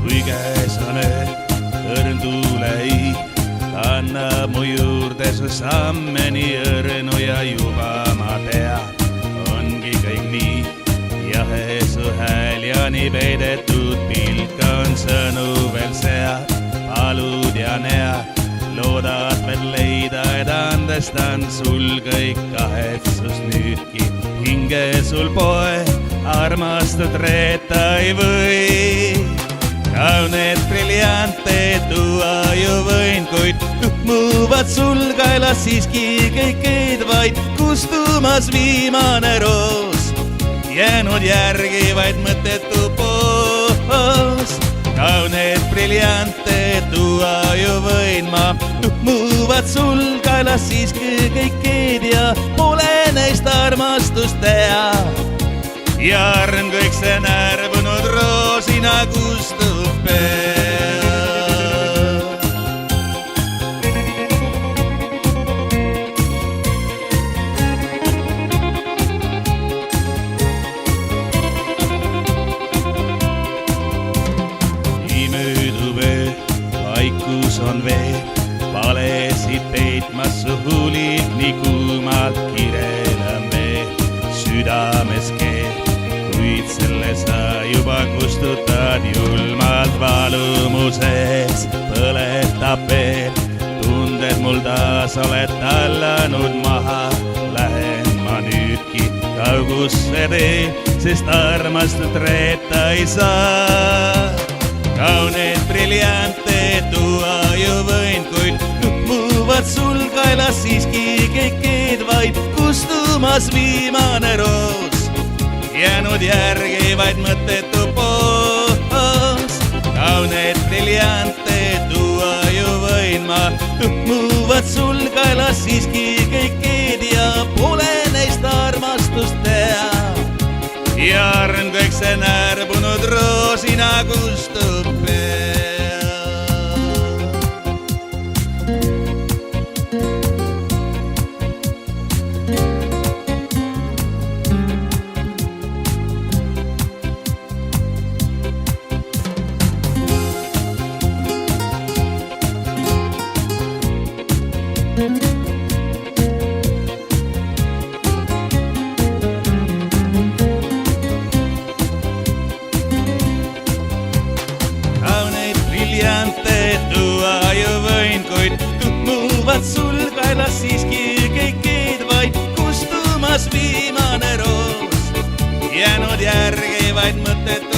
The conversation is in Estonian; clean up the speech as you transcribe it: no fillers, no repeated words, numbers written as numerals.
Kui käes on õrn tuulei, annab mu juurde su samme nii õrnu ja juba ma tean, ongi kõik nii. Jahe su hääl ja nii peidetud pilk on sõnu veel seal, palud ja näed, loodad veel leida, et andestan sul kõik kahetsus nüüdki. Hinge sul poe, armastud reeta ei või. Kauneid briljante tuua ju võin, kuid muuvad sul kaelas siiski kõikeid vaid kustumas viimane roos. Jäänud järgi vaid mõttetu poos. Kauneid briljante tuua ju võin ma, muuvad sul kaelas siiski kõikeid ja pole neist armastust teha. Ja arm kõik see närbunud roosina kustub pea. Nii möödub öö, vaikus on veel, palesid peitmas su huulid, nii kuumalt kirelem veel südames keel. Kuid selle sa juba kustutad julmalt valumuses, põletab veel. Tunded mul taas oled tallanud maha, lähen ma nüüdki kaugusse teel, sest armastut reeta ei saa. Kauneid briljante tuua ju võin, kuid muuvad sul kaelas siiski kõikeid vaid kustumas viimane roos. Jäänud järgi vaid mõttetu poos. Kauneid briljante tuua ju võin ma, muuvad sul kaelas siiski kõikeid ja pole neist armastust teha. Ja arm kõik see närbunud roosina kustub pea. Kauneid briljante tuua ju võin, kuid muuvad sul kaelas siiski kõikeid vaid kustumas viimane roos. Jäänud järgi vaid mõttetu